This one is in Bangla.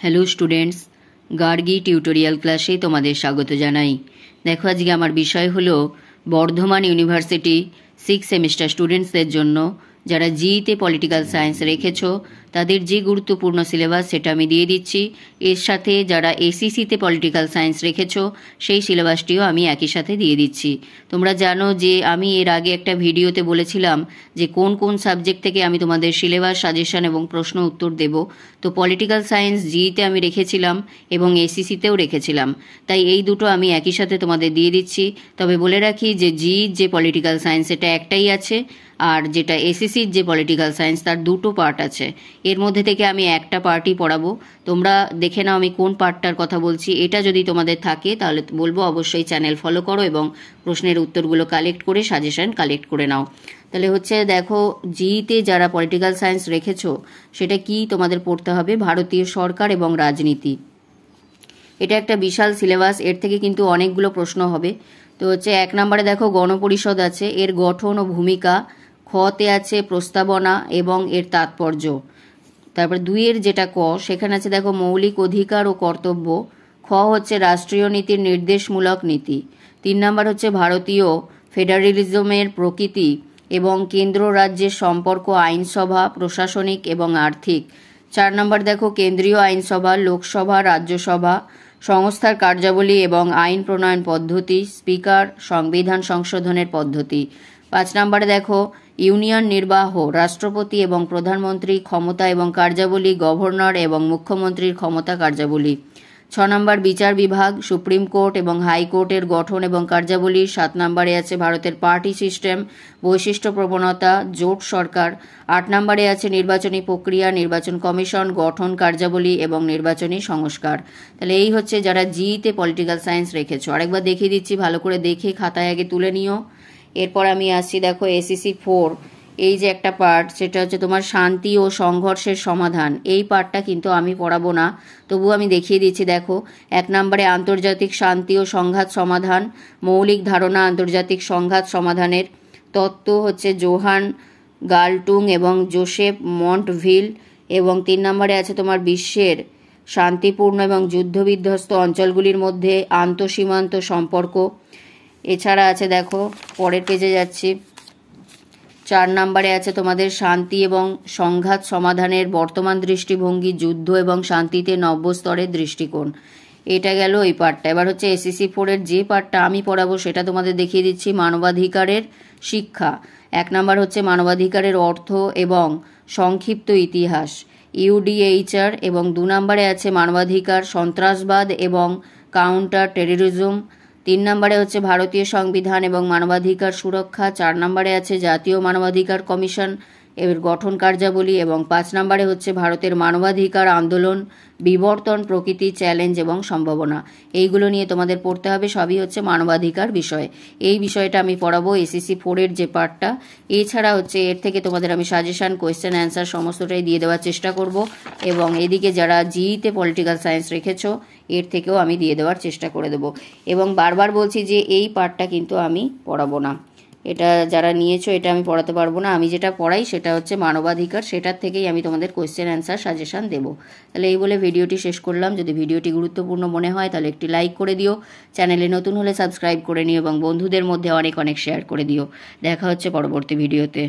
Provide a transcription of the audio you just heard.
হ্যালো স্টুডেন্টস, গার্গী টিউটোরিয়াল ক্লাসে তোমাদের স্বাগত জানাই। দেখো, আজকে আমার বিষয় হলো বর্ধমান ইউনিভার্সিটি 6 সেমিস্টার স্টুডেন্টসদের জন্য যারা জিইতে পলিটিক্যাল সায়েন্স রেখেছো তাদের যে গুরুত্বপূর্ণ সিলেবাস সেটা আমি দিয়ে দিচ্ছি। এর সাথে যারা এসিসিতে পলিটিক্যাল সায়েন্স রেখেছো সেই সিলেবাসটিও আমি একই সাথে দিয়ে দিচ্ছি। তোমরা জানো যে আমি এর আগে একটা ভিডিওতে বলেছিলাম যে কোন কোন সাবজেক্ট থেকে আমি তোমাদের সিলেবাস, সাজেশন এবং প্রশ্ন উত্তর দেব। তো পলিটিক্যাল সায়েন্স জিইতে আমি রেখেছিলাম এবং এসিসিতেও রেখেছিলাম, তাই এই দুটো আমি একই সাথে তোমাদের দিয়ে দিচ্ছি। তবে বলে রাখি যে জিইর যে পলিটিক্যাল সায়েন্স এটা একটাই আছে, আর যেটা এসিসির যে পলিটিক্যাল সায়েন্স তার দুটো পার্ট আছে। এর মধ্যে থেকে আমি একটা পার্টই পড়াবো। তোমরা দেখে নাও আমি কোন পার্টটার কথা বলছি। এটা যদি তোমাদের থাকে তাহলে বলবো অবশ্যই চ্যানেল ফলো করো এবং প্রশ্নের উত্তরগুলো কালেক্ট করে সাজেশন কালেক্ট করে নাও। তাহলে হচ্ছে দেখো, জিইতে যারা পলিটিক্যাল সায়েন্স রেখেছো সেটা কি তোমাদের পড়তে হবে? ভারতীয় সরকার এবং রাজনীতি। এটা একটা বিশাল সিলেবাস, এর থেকে কিন্তু অনেকগুলো প্রশ্ন হবে। তো হচ্ছে 1 নম্বরে দেখো গণপরিষদ আছে, এর গঠন ও ভূমিকা। খতে আছে প্রস্তাবনা এবং এর তাৎপর্য। তারপর 2-এর যেটা ক, সেখানে আছে দেখো মৌলিক অধিকার ও কর্তব্য। খ হচ্ছে রাষ্ট্রীয় নীতির নির্দেশমূলক নীতি। 3 নম্বর হচ্ছে ভারতীয় ফেডারেলিজমের প্রকৃতি এবং কেন্দ্র রাজ্যের সম্পর্ক, আইনসভা, প্রশাসনিক এবং আর্থিক। 4 নম্বর দেখো কেন্দ্রীয় আইনসভা, লোকসভা, রাজ্যসভা, সংস্থার কার্যাবলী এবং আইন প্রণয়ন পদ্ধতি, স্পিকার, সংবিধান সংশোধনের পদ্ধতি। 5 নম্বরে দেখো ইউনিয়ন নির্বাহ, রাষ্ট্রপতি এবং প্রধানমন্ত্রী ক্ষমতা এবং কার্যাবলী, গভর্নর এবং মুখ্যমন্ত্রীর ক্ষমতা কার্যাবলী। 6 নম্বর বিচার বিভাগ, সুপ্রিম কোর্ট এবং হাইকোর্টের গঠন এবং কার্যাবলী। 7 নম্বরে আছে ভারতের পার্টি সিস্টেম, বৈশিষ্ট্য প্রবণতা, জোট সরকার। 8 নম্বরে আছে নির্বাচনী প্রক্রিয়া, নির্বাচন কমিশন, গঠন, কার্যাবলী এবং নির্বাচনী সংস্কার। তাহলে এই হচ্ছে যারা জিইতে পলিটিক্যাল সায়েন্স রেখেছো। আরেকবার দেখিয়ে দিচ্ছি, ভালো করে দেখে খাতায় আগে তুলে নিও। এরপর আমি আসছি দেখো এসিসি 4, এই যে একটা পার্ট, সেটা হচ্ছে তোমার শান্তি ও সংঘর্ষের সমাধান। এই পার্টটা কিন্তু আমি পড়াবো না, তবু আমি দেখিয়ে দিচ্ছি। দেখো 1 নম্বরে আন্তর্জাতিক শান্তি ও সংঘাত সমাধান, মৌলিক ধারণা আন্তর্জাতিক সংঘাত সমাধানের। তত্ত্ব হচ্ছে জোহান গালটুং এবং জোসেফ মন্টভিল। এবং 3 নম্বরে আছে তোমার বিশ্বের শান্তিপূর্ণ এবং যুদ্ধবিধ্বস্ত অঞ্চলগুলির মধ্যে আন্তঃসীমান্ত সম্পর্ক। এছাড়া আছে দেখো, পরের পেজে যাচ্ছি, 4 নম্বরে আছে তোমাদের শান্তি এবং সংঘাত সমাধানের বর্তমান দৃষ্টিভঙ্গি, যুদ্ধ এবং শান্তিতে নব্য স্তরের দৃষ্টিকোণ। এটা গেল এই পার্টটা। এবার হচ্ছে এসিসি 4-এর যে পার্টটা আমি পড়াবো সেটা তোমাদের দেখিয়ে দিচ্ছি, মানবাধিকারের শিক্ষা। 1 নম্বর হচ্ছে মানবাধিকারের অর্থ এবং সংক্ষিপ্ত ইতিহাস, ইউডিএইচআর। এবং 2 নম্বরে আছে মানবাধিকার, সন্ত্রাসবাদ এবং কাউন্টার টেররিজম। 3 নম্বরে হচ্ছে ভারতীয় সংবিধান এবং মানবাধিকার সুরক্ষা। 4 নম্বরে আছে জাতীয় মানবাধিকার কমিশন এর গঠন কার্যাবলী। এবং 5 নম্বরে হচ্ছে ভারতের মানবাধিকার আন্দোলন, বিবর্তন, প্রকৃতি, চ্যালেঞ্জ এবং সম্ভাবনা। এইগুলো নিয়ে তোমাদের পড়তে হবে, সবই হচ্ছে মানবাধিকার বিষয়। এই বিষয়টা আমি পড়াবো এসিসি 4-এর যে পার্টটা। এছাড়া হচ্ছে এর থেকে তোমাদের আমি সাজেশন, কোয়েশ্চেন অ্যান্সার সমস্তটাই দিয়ে দেওয়ার চেষ্টা করব। এবং এদিকে যারা জিইতে পলিটিক্যাল সায়েন্স রেখেছো এর থেকেও আমি দিয়ে দেওয়ার চেষ্টা করে দেবো। এবং বারবার বলছি যে এই পার্টটা কিন্তু আমি পড়াবো না, এটা যারা নিয়েছো এটা আমি পড়াতে পারবো না। আমি যেটা পড়াই সেটা হচ্ছে মানবাধিকার, সেটার থেকেই আমি তোমাদের কোয়েশ্চেন অ্যান্সার সাজেশন দেবো। তাহলে এই বলে ভিডিওটি শেষ করলাম। যদি ভিডিওটি গুরুত্বপূর্ণ মনে হয় তাহলে একটি লাইক করে দিও, চ্যানেলে নতুন হলে সাবস্ক্রাইব করে নিও এবং বন্ধুদের মধ্যে অনেক অনেক শেয়ার করে দিও। দেখা হচ্ছে পরবর্তী ভিডিওতে।